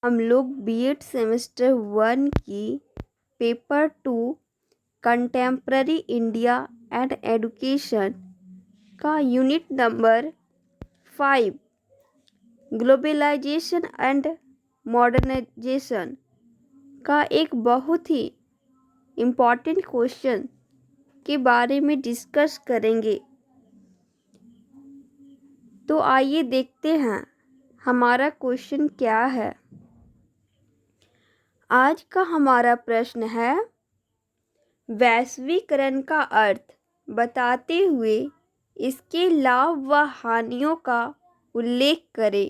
हम लोग BEd semester 1 की paper 2 contemporary India and education का unit number 5 globalisation and modernisation का एक बहुत ही इम्पॉर्टेंट क्वेश्चन के बारे में डिस्कस करेंगे। तो आइए देखते हैं हमारा क्वेश्चन क्या है। आज का हमारा प्रश्न है, वैश्वीकरण का अर्थ बताते हुए इसके लाभ व हानियों का उल्लेख करें।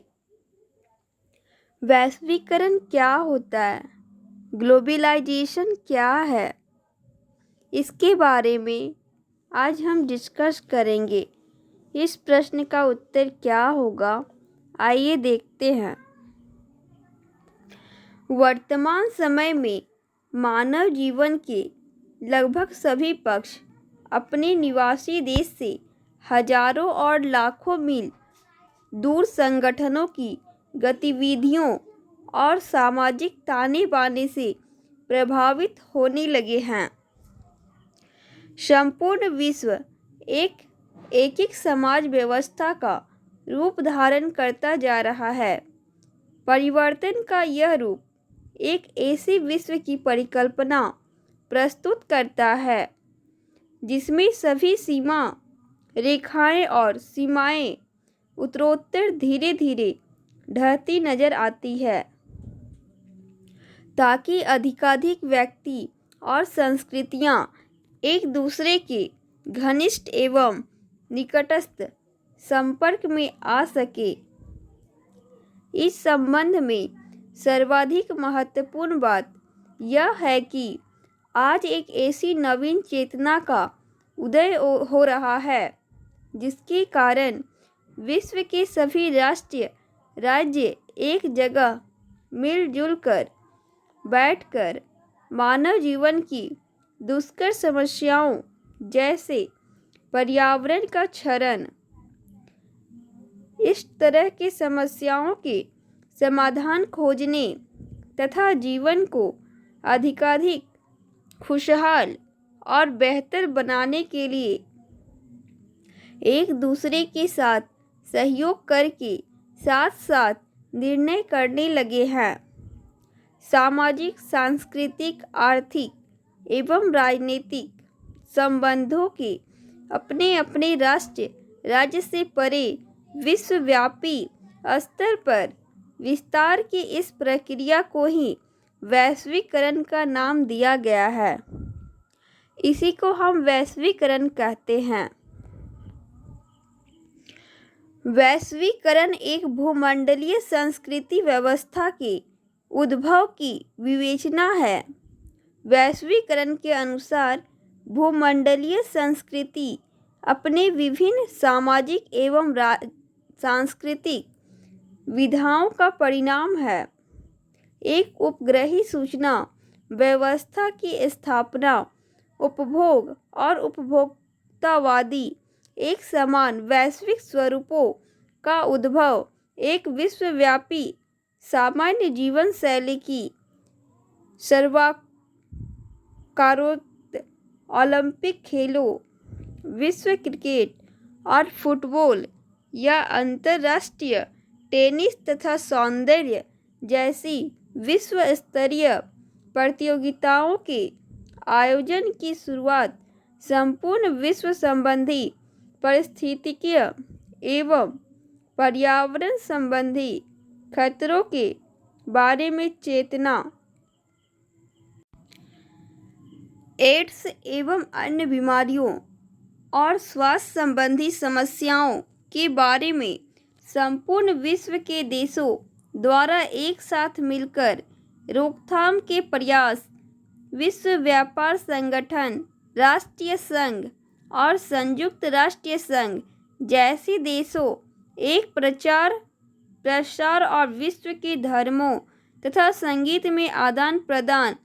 वैश्वीकरण क्या होता है? ग्लोबलाइजेशन क्या है? इसके बारे में आज हम डिस्कस करेंगे। इस प्रश्न का उत्तर क्या होगा, आइए देखते हैं। वर्तमान समय में मानव जीवन के लगभग सभी पक्ष अपने निवासी देश से हजारों और लाखों मील दूर संगठनों की गतिविधियों और सामाजिक ताने बाने से प्रभावित होने लगे हैं। संपूर्ण विश्व एक एकीकृत समाज व्यवस्था का रूप धारण करता जा रहा है। परिवर्तन का यह रूप एक ऐसे विश्व की परिकल्पना प्रस्तुत करता है जिसमें सभी सीमा रेखाएं और सीमाएं उत्तरोत्तर धीरे धीरे ढहती नजर आती है, ताकि अधिकाधिक व्यक्ति और संस्कृतियां एक दूसरे के घनिष्ठ एवं निकटस्थ संपर्क में आ सके। इस संबंध में सर्वाधिक महत्वपूर्ण बात यह है कि आज एक ऐसी नवीन चेतना का उदय हो रहा है जिसके कारण विश्व के सभी राष्ट्र राज्य एक जगह मिलजुल कर बैठकर मानव जीवन की दुष्कर समस्याओं जैसे पर्यावरण का क्षरण, इस तरह की समस्याओं के समाधान खोजने तथा जीवन को अधिकाधिक खुशहाल और बेहतर बनाने के लिए एक दूसरे के साथ सहयोग करके साथ साथ निर्णय करने लगे हैं। सामाजिक, सांस्कृतिक, आर्थिक एवं राजनीतिक संबंधों के अपने अपने राष्ट्र राज्य से परे विश्वव्यापी स्तर पर विस्तार की इस प्रक्रिया को ही वैश्वीकरण का नाम दिया गया है। इसी को हम वैश्वीकरण कहते हैं। वैश्वीकरण एक भूमंडलीय संस्कृति व्यवस्था के उद्भव की विवेचना है। वैश्वीकरण के अनुसार भूमंडलीय संस्कृति अपने विभिन्न सामाजिक एवं सांस्कृतिक विधाओं का परिणाम है। एक उपग्रही सूचना व्यवस्था की स्थापना, उपभोग और उपभोक्तावादी एक समान वैश्विक स्वरूपों का उद्भव, एक विश्वव्यापी सामान्य जीवन शैली की सर्वकारोक्त, ओलंपिक खेलों, विश्व क्रिकेट और फुटबॉल या अंतर्राष्ट्रीय टेनिस तथा सौंदर्य जैसी विश्व स्तरीय प्रतियोगिताओं के आयोजन की शुरुआत संपूर्ण विश्व संबंधी पारिस्थितिकीय एवं पर्यावरण संबंधी खतरों के बारे में चेतना, एड्स एवं अन्य बीमारियों और स्वास्थ्य संबंधी समस्याओं के बारे में संपूर्ण विश्व के देशों द्वारा एक साथ मिलकर रोकथाम के प्रयास, विश्व व्यापार संगठन, राष्ट्रीय संघ और संयुक्त राष्ट्र संघ जैसे देशों एक प्रचार प्रसार और विश्व के धर्मों तथा संगीत में आदान प्रदान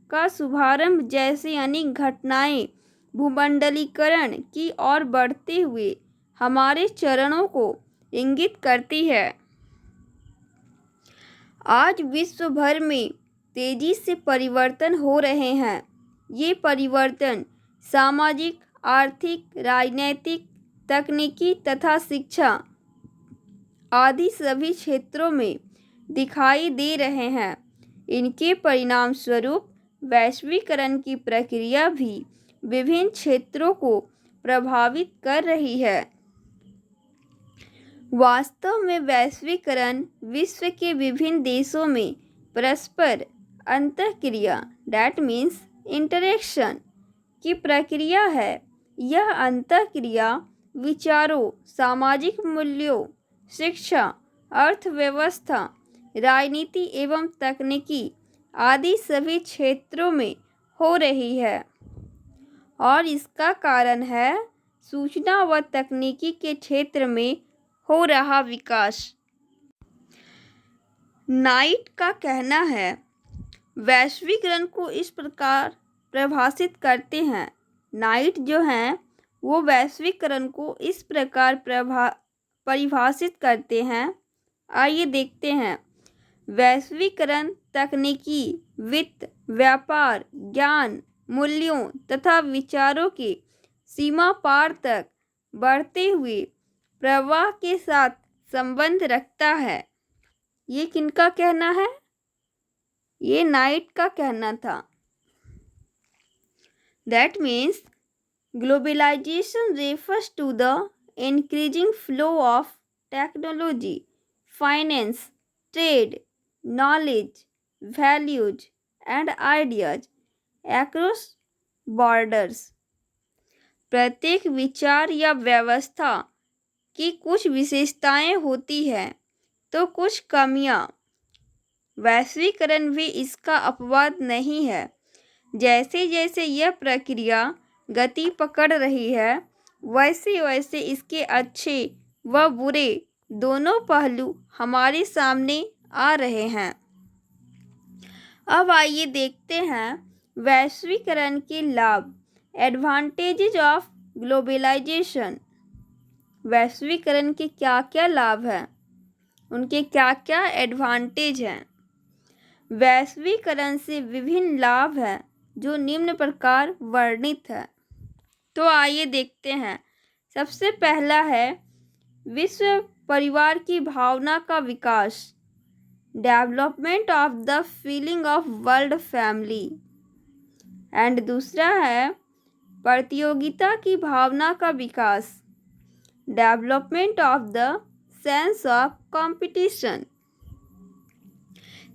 का शुभारंभ जैसी अनेक घटनाएं भूमंडलीकरण की ओर बढ़ते हुए हमारे चरणों को इंगित करती है। आज विश्व भर में तेजी से परिवर्तन हो रहे हैं। ये परिवर्तन सामाजिक, आर्थिक, राजनैतिक, तकनीकी तथा शिक्षा आदि सभी क्षेत्रों में दिखाई दे रहे हैं। इनके परिणाम स्वरूप वैश्वीकरण की प्रक्रिया भी विभिन्न क्षेत्रों को प्रभावित कर रही है। वास्तव में वैश्वीकरण विश्व के विभिन्न देशों में परस्पर अंतःक्रिया दैट मीन्स इंटरेक्शन की प्रक्रिया है। यह अंतःक्रिया विचारों, सामाजिक मूल्यों, शिक्षा, अर्थव्यवस्था, राजनीति एवं तकनीकी आदि सभी क्षेत्रों में हो रही है और इसका कारण है सूचना व तकनीकी के क्षेत्र में हो रहा विकास। नाइट का कहना है वैश्वीकरण को इस प्रकार परिभाषित करते हैं। नाइट जो हैं वो वैश्वीकरण को इस प्रकार परिभाषित करते हैं। आइए देखते हैं। वैश्वीकरण तकनीकी, वित्त, व्यापार, ज्ञान, मूल्यों तथा विचारों के सीमा पार तक बढ़ते हुए प्रवाह के साथ संबंध रखता है। ये किनका कहना है? ये नाइट का कहना था। That means globalization refers to the increasing flow of technology, finance, trade, knowledge, values and ideas across borders। प्रत्येक विचार या व्यवस्था की कुछ विशेषताएं होती हैं तो कुछ कमियां। वैश्वीकरण भी इसका अपवाद नहीं है। जैसे जैसे यह प्रक्रिया गति पकड़ रही है वैसे वैसे इसके अच्छे व बुरे दोनों पहलू हमारे सामने आ रहे हैं। अब आइए देखते हैं वैश्वीकरण के लाभ, एडवांटेजेस ऑफ ग्लोबलाइजेशन। वैश्वीकरण के क्या क्या लाभ हैं, उनके क्या क्या एडवांटेज हैं। वैश्वीकरण से विभिन्न लाभ हैं जो निम्न प्रकार वर्णित है। तो आइए देखते हैं। सबसे पहला है विश्व परिवार की भावना का विकास, development of the feeling of world family. And दूसरा है प्रतियोगिता की भावना का विकास, development of the sense of competition.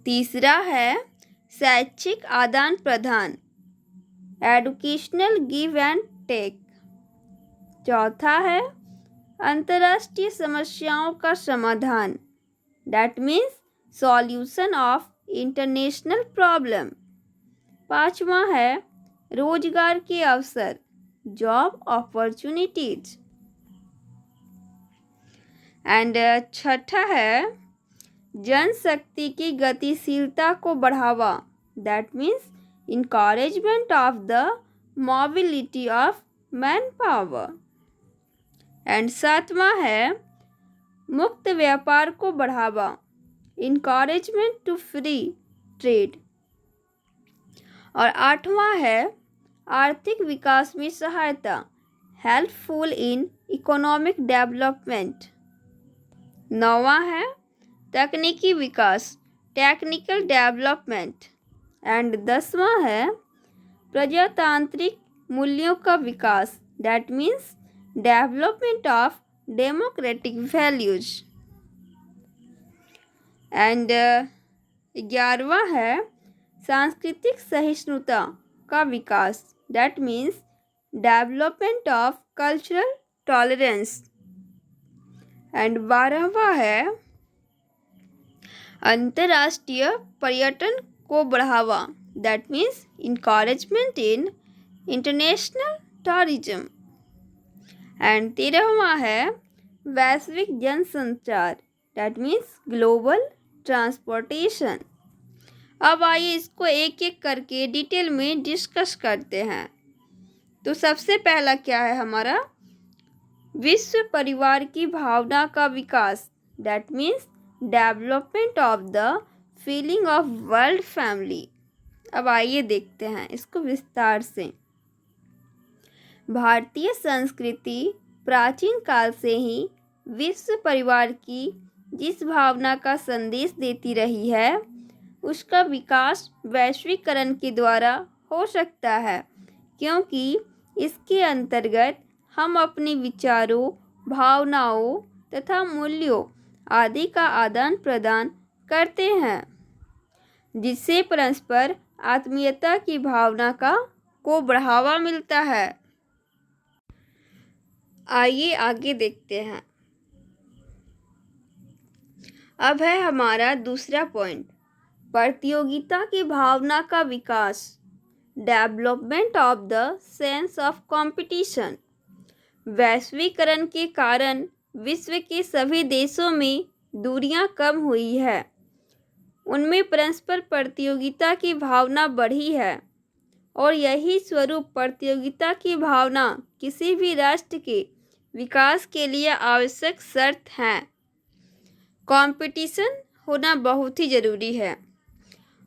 तीसरा है शैक्षिक आदान प्रदान, एडुकेशनल गिव एंड टेक। चौथा है अंतर्राष्ट्रीय समस्याओं का समाधान, that means solution of international problem. पांचवा है रोजगार के अवसर, जॉब अपॉर्चुनिटीज। एंड छठा है जनशक्ति की गतिशीलता को बढ़ावा, that means encouragement of the mobility of man power. And सातवां है मुक्त व्यापार को बढ़ावा, इनकरेजमेंट टू फ्री ट्रेड। और आठवां है आर्थिक विकास में सहायता, हेल्पफुल इन इकोनॉमिक डेवलपमेंट। नौवां है तकनीकी विकास, टेक्निकल डेवलपमेंट। एंड 10वां है प्रजातांत्रिक मूल्यों का विकास, that means development of democratic values. And 11वां है सांस्कृतिक सहिष्णुता का विकास, that means development of cultural tolerance. And 12वां है अंतर्राष्ट्रीय पर्यटन को बढ़ावा, that means encouragement in international tourism. And 13वां है वैश्विक जनसंचार, दैट मीन्स ग्लोबल ट्रांसपोर्टेशन। अब आइए इसको एक एक करके डिटेल में डिस्कस करते हैं। तो सबसे पहला क्या है हमारा विश्व परिवार की भावना का विकास, that means development of the feeling of world family. अब आइए देखते हैं इसको विस्तार से। भारतीय संस्कृति प्राचीन काल से ही विश्व परिवार की जिस भावना का संदेश देती रही है, उसका विकास वैश्वीकरण के द्वारा हो सकता है, क्योंकि इसके अंतर्गत हम अपने विचारों, भावनाओं तथा मूल्यों आदि का आदान प्रदान करते हैं, जिससे परस्पर आत्मीयता की भावना को बढ़ावा मिलता है। आइए आगे देखते हैं। अब है हमारा दूसरा पॉइंट, प्रतियोगिता की भावना का विकास, development of the sense of competition. वैश्वीकरण के कारण विश्व के सभी देशों में दूरियां कम हुई है, उनमें परस्पर प्रतियोगिता की भावना बढ़ी है, और यही स्वरूप प्रतियोगिता की भावना किसी भी राष्ट्र के विकास के लिए आवश्यक शर्त है। कंपटीशन होना बहुत ही ज़रूरी है।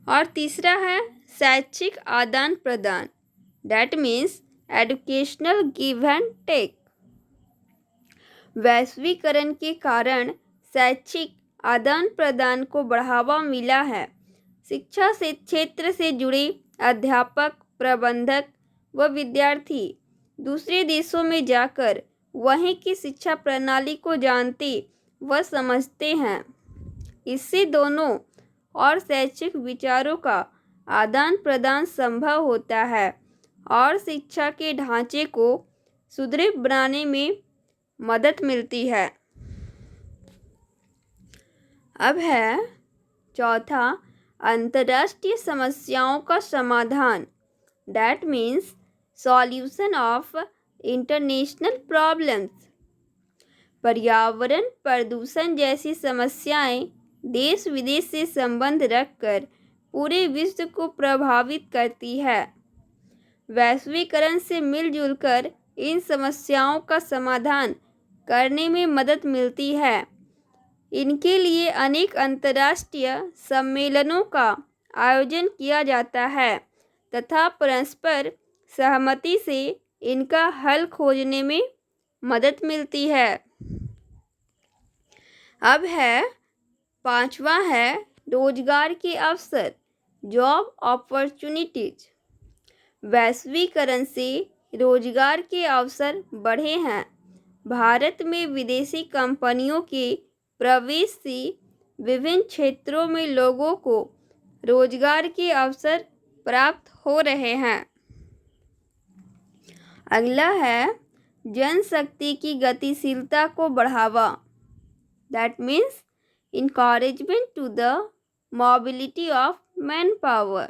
और तीसरा है शैक्षिक आदान प्रदान, that means educational give and take. वैश्वीकरण के कारण शैक्षिक आदान प्रदान को बढ़ावा मिला है। शिक्षा से क्षेत्र से जुड़े अध्यापक, प्रबंधक व विद्यार्थी दूसरे देशों में जाकर वहीं की शिक्षा प्रणाली को जानते व समझते हैं। इससे दोनों और शैक्षिक विचारों का आदान प्रदान संभव होता है और शिक्षा के ढांचे को सुदृढ़ बनाने में मदद मिलती है। अब है चौथा, अंतर्राष्ट्रीय समस्याओं का समाधान, that means solution of international problems. पर्यावरण प्रदूषण जैसी समस्याएं देश विदेश से संबंध रखकर पूरे विश्व को प्रभावित करती है। वैश्वीकरण से मिलजुल कर इन समस्याओं का समाधान करने में मदद मिलती है। इनके लिए अनेक अंतर्राष्ट्रीय सम्मेलनों का आयोजन किया जाता है तथा परस्पर सहमति से इनका हल खोजने में मदद मिलती है। अब है पांचवा है रोजगार के अवसर, जॉब अपॉर्चुनिटीज। वैश्वीकरण से रोजगार के अवसर बढ़े हैं। भारत में विदेशी कंपनियों के प्रवेश से विभिन्न क्षेत्रों में लोगों को रोजगार के अवसर प्राप्त हो रहे हैं। अगला है जनशक्ति की गतिशीलता को बढ़ावा, that means encouragement to the mobility of manpower।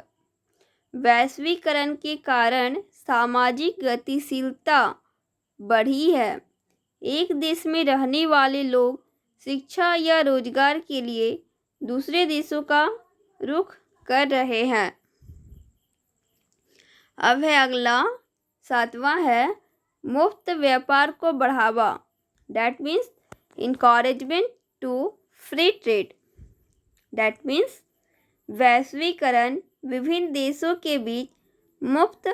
वैश्वीकरण के कारण सामाजिक गतिशीलता बढ़ी है। एक देश में रहने वाले लोग शिक्षा या रोजगार के लिए दूसरे देशों का रुख कर रहे हैं। अब है अगला सातवां है मुफ्त व्यापार को बढ़ावा, that means encouragement to free trade. That means वैश्वीकरण विभिन्न देशों के बीच मुफ्त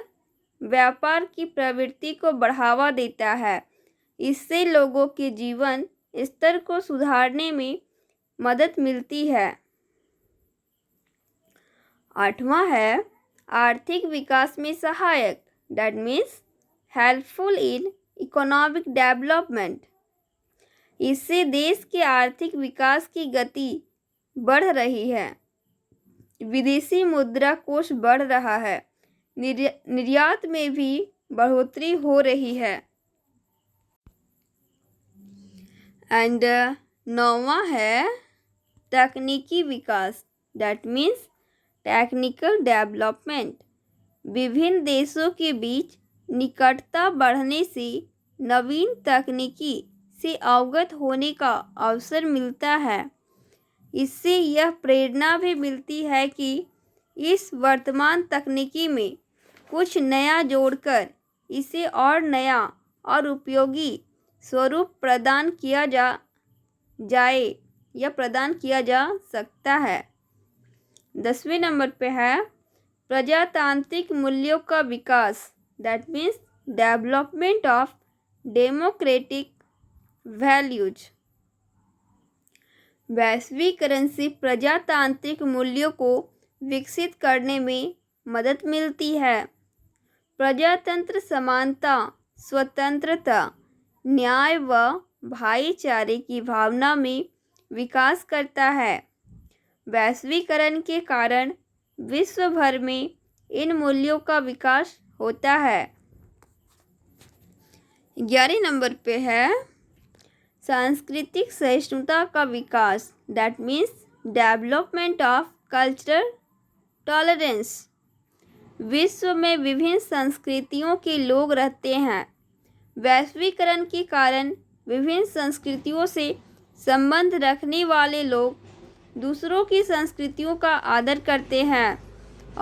व्यापार की प्रवृत्ति को बढ़ावा देता है। इससे लोगों के जीवन स्तर को सुधारने में मदद मिलती है। आठवां है आर्थिक विकास में सहायक, that means helpful in economic development. इससे देश के आर्थिक विकास की गति बढ़ रही है, विदेशी मुद्रा कोष बढ़ रहा है, निर्यात में भी बढ़ोतरी हो रही है। एंड नौवां है तकनीकी विकास, दैट मीन्स टेक्निकल डेवलपमेंट। विभिन्न देशों के बीच निकटता बढ़ने से नवीन तकनीकी से अवगत होने का अवसर मिलता है। इससे यह प्रेरणा भी मिलती है कि इस वर्तमान तकनीकी में कुछ नया जोड़कर इसे और नया और उपयोगी स्वरूप प्रदान किया जा सकता है। 10वें नंबर पे है प्रजातांत्रिक मूल्यों का विकास, that means development of democratic values. वैश्वीकरण से प्रजातांत्रिक मूल्यों को विकसित करने में मदद मिलती है। प्रजातंत्र समानता, स्वतंत्रता, न्याय व भाईचारे की भावना में विकास करता है। वैश्वीकरण के कारण विश्व भर में इन मूल्यों का विकास होता है। 11 नंबर पे है सांस्कृतिक सहिष्णुता का विकास, that means development of cultural tolerance. विश्व में विभिन्न संस्कृतियों के लोग रहते हैं। वैश्वीकरण के कारण विभिन्न संस्कृतियों से संबंध रखने वाले लोग दूसरों की संस्कृतियों का आदर करते हैं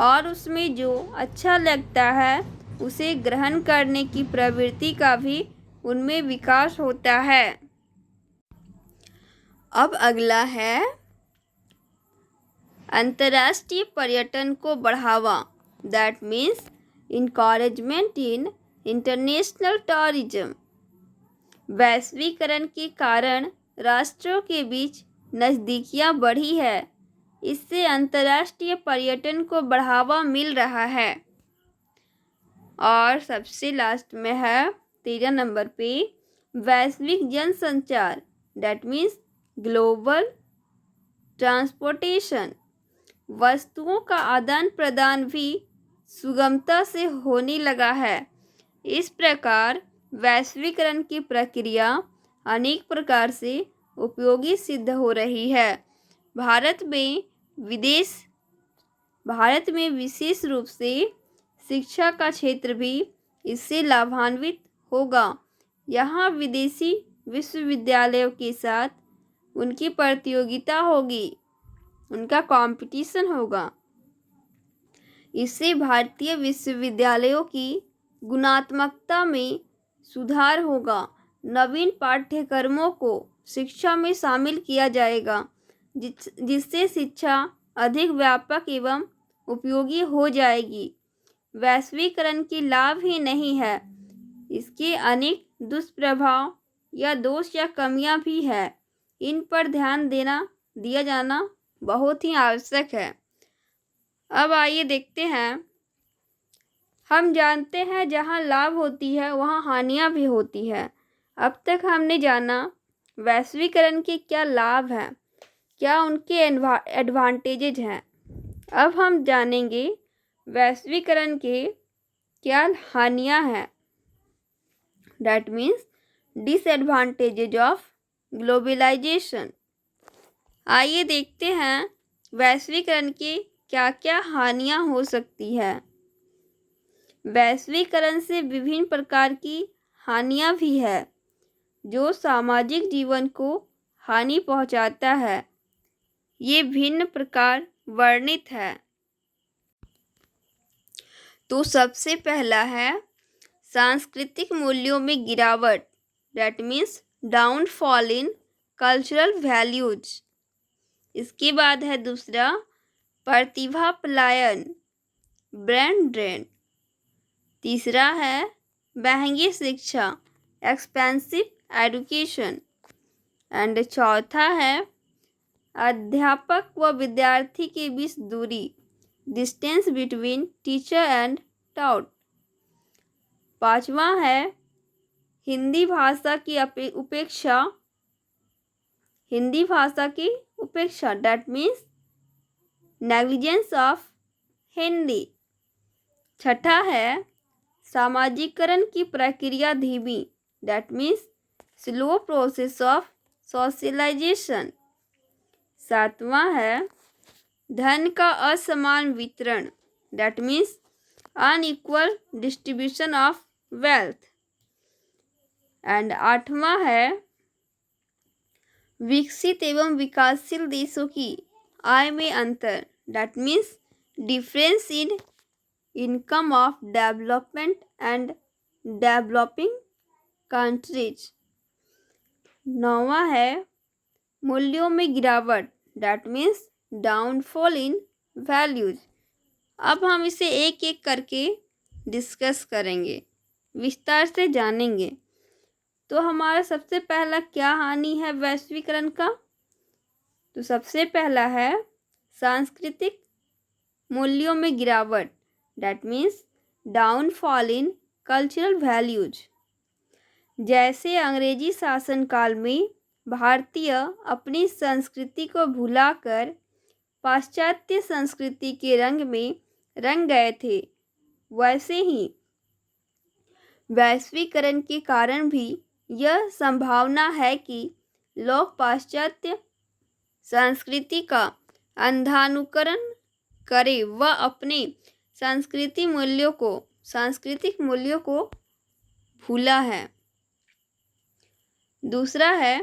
और उसमें जो अच्छा लगता है उसे ग्रहण करने की प्रवृत्ति का भी उनमें विकास होता है। अब अगला है अंतर्राष्ट्रीय पर्यटन को बढ़ावा, that means encouragement in international tourism. वैश्वीकरण के कारण राष्ट्रों के बीच नज़दीकियाँ बढ़ी है। इससे अंतर्राष्ट्रीय पर्यटन को बढ़ावा मिल रहा है। और सबसे लास्ट में है 13 नंबर पे वैश्विक जनसंचार, दैट मीन्स ग्लोबल ट्रांसपोर्टेशन। वस्तुओं का आदान प्रदान भी सुगमता से होने लगा है। इस प्रकार वैश्वीकरण की प्रक्रिया अनेक प्रकार से उपयोगी सिद्ध हो रही है। भारत में विशेष रूप से शिक्षा का क्षेत्र भी इससे लाभान्वित होगा। यहाँ विदेशी विश्वविद्यालयों के साथ उनकी प्रतियोगिता होगी, उनका कंपटीशन होगा। इससे भारतीय विश्वविद्यालयों की गुणात्मकता में सुधार होगा। नवीन पाठ्यक्रमों को शिक्षा में शामिल किया जाएगा, जिससे शिक्षा अधिक व्यापक एवं उपयोगी हो जाएगी। वैश्वीकरण के लाभ ही नहीं है, इसके अनेक दुष्प्रभाव या दोष या कमियां भी है। इन पर ध्यान दिया जाना बहुत ही आवश्यक है। अब आइए देखते हैं। हम जानते हैं जहाँ लाभ होती है वहाँ हानियाँ भी होती है। अब तक हमने जाना वैश्वीकरण के क्या लाभ हैं, क्या उनके एडवांटेजेज हैं। अब हम जानेंगे वैश्वीकरण के क्या हानियाँ हैं, that means disadvantages of globalisation. आइए देखते हैं वैश्वीकरण के क्या क्या हानियाँ हो सकती है। वैश्वीकरण से विभिन्न प्रकार की हानियाँ भी है जो सामाजिक जीवन को हानि पहुंचाता है। ये भिन्न प्रकार वर्णित है। तो सबसे पहला है सांस्कृतिक मूल्यों में गिरावट, that means downfall in cultural values. इसके बाद है दूसरा प्रतिभा पलायन, ब्रेन ड्रेन। तीसरा है महंगी शिक्षा, एक्सपेंसिव एजुकेशन। एंड चौथा है अध्यापक व विद्यार्थी के बीच दूरी, distance between teacher and taught. पांचवा है हिंदी भाषा की उपेक्षा, that means negligence of Hindi. छठा है सामाजिकरण की प्रक्रिया धीमी, that means slow process of socialisation. सातवां है धन का असमान वितरण, that means unequal distribution of wealth. And आठवां है विकसित एवं विकासशील देशों की आय में अंतर, that means difference in income of development and developing countries. नौवां है मूल्यों में गिरावट, that means downfall in values. अब हम इसे एक एक करके डिस्कस करेंगे, विस्तार से जानेंगे। तो हमारा सबसे पहला क्या हानि है वैश्वीकरण का? तो सबसे पहला है सांस्कृतिक मूल्यों में गिरावट, that means downfall in cultural values. जैसे अंग्रेजी शासनकाल में भारतीय अपनी संस्कृति को भुलाकर पाश्चात्य संस्कृति के रंग में रंग गए थे, वैसे ही वैश्वीकरण के कारण भी यह संभावना है कि लोग पाश्चात्य संस्कृति का अंधानुकरण करें व अपने सांस्कृतिक मूल्यों को भूला है। दूसरा है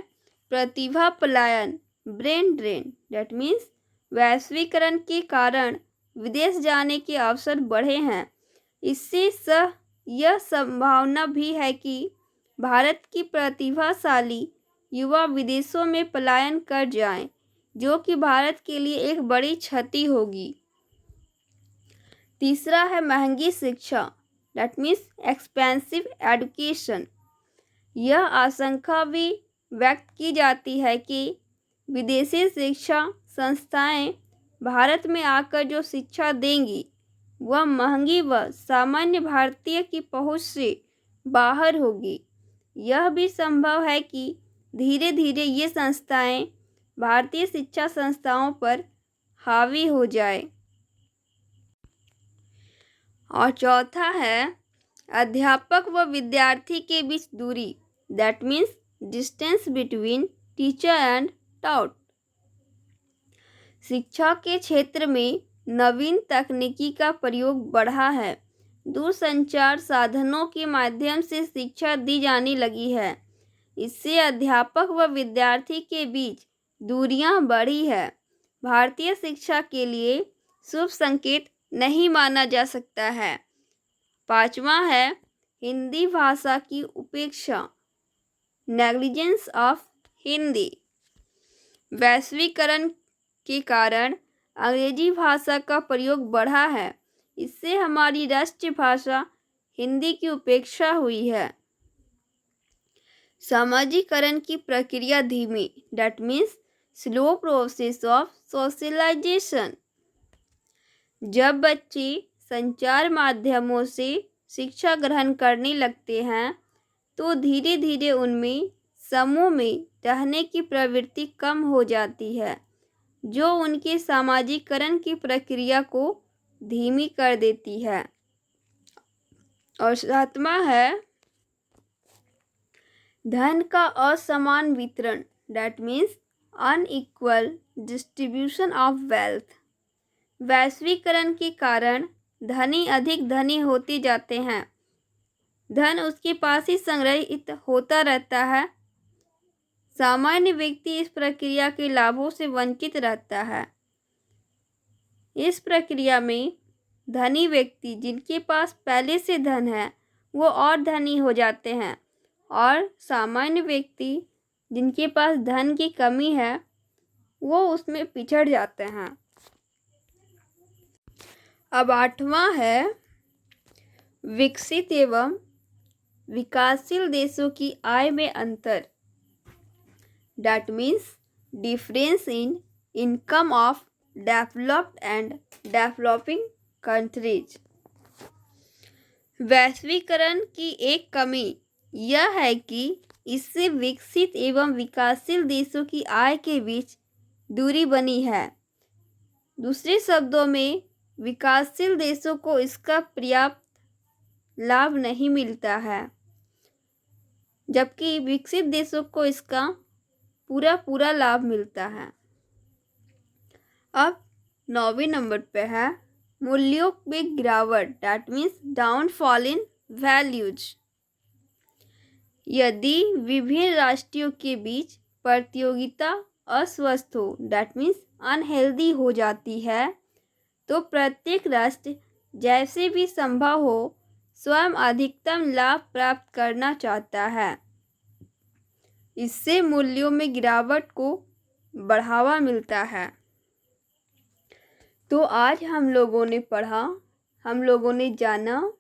प्रतिभा पलायन, ब्रेन ड्रेन, डेट मीन्स वैश्वीकरण के कारण विदेश जाने के अवसर बढ़े हैं। इससे यह संभावना भी है कि भारत की प्रतिभाशाली युवा विदेशों में पलायन कर जाएं, जो कि भारत के लिए एक बड़ी क्षति होगी। तीसरा है महंगी शिक्षा, दैट मीन्स एक्सपेंसिव एजुकेशन। यह आशंका भी व्यक्त की जाती है कि विदेशी शिक्षा संस्थाएं भारत में आकर जो शिक्षा देंगी वह महंगी व सामान्य भारतीय की पहुंच से बाहर होगी। यह भी संभव है कि धीरे धीरे ये संस्थाएं भारतीय शिक्षा संस्थाओं पर हावी हो जाए। और चौथा है अध्यापक व विद्यार्थी के बीच दूरी, that means distance between teacher and taught. शिक्षा के क्षेत्र में नवीन तकनीकी का प्रयोग बढ़ा है। दूरसंचार साधनों के माध्यम से शिक्षा दी जाने लगी है। इससे अध्यापक व विद्यार्थी के बीच दूरियां बढ़ी है। भारतीय शिक्षा के लिए शुभ संकेत नहीं माना जा सकता है। पांचवा है हिंदी भाषा की उपेक्षा, नेग्लिजेंस ऑफ हिंदी। वैश्वीकरण के कारण अंग्रेजी भाषा का प्रयोग बढ़ा है। इससे हमारी राष्ट्रीय भाषा हिंदी की उपेक्षा हुई है। समाजीकरण की प्रक्रिया धीमी, that means slow process of socialisation. जब बच्चे संचार माध्यमों से शिक्षा ग्रहण करने लगते हैं तो धीरे धीरे उनमें समूह में रहने की प्रवृत्ति कम हो जाती है, जो उनके सामाजिकरण की प्रक्रिया को धीमी कर देती है। और सातवां है धन का असमान वितरण, that means unequal distribution of wealth. वैश्वीकरण के कारण धनी अधिक धनी होते जाते हैं। धन उसके पास ही संग्रहित होता रहता है। सामान्य व्यक्ति इस प्रक्रिया के लाभों से वंचित रहता है। इस प्रक्रिया में धनी व्यक्ति जिनके पास पहले से धन है वो और धनी हो जाते हैं, और सामान्य व्यक्ति जिनके पास धन की कमी है वो उसमें पिछड़ जाते हैं। अब आठवां है विकसित एवं विकासशील देशों की आय में अंतर, that means difference in income of developed and developing countries। वैश्वीकरण की एक कमी यह है कि इससे विकसित एवं विकासशील देशों की आय के बीच दूरी बनी है। दूसरे शब्दों में विकासशील देशों को इसका पर्याप्त लाभ नहीं मिलता है, जबकि विकसित देशों को इसका पूरा लाभ मिलता है। अब 9वें नंबर पे है मूल्यों में गिरावट, that means downfall in values. यदि विभिन्न राष्ट्रों के बीच प्रतियोगिता अस्वस्थ हो, दैट मीन्स अनहेल्दी हो जाती है, तो प्रत्येक राष्ट्र जैसे भी संभव हो स्वयं अधिकतम लाभ प्राप्त करना चाहता है। इससे मूल्यों में गिरावट को बढ़ावा मिलता है। तो आज हम लोगों ने पढ़ा, हम लोगों ने जाना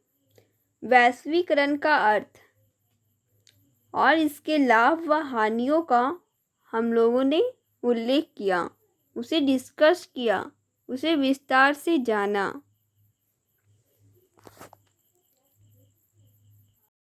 वैश्वीकरण का अर्थ और इसके लाभ व हानियों का हम लोगों ने उल्लेख किया, उसे डिस्कस किया, उसे विस्तार से जाना।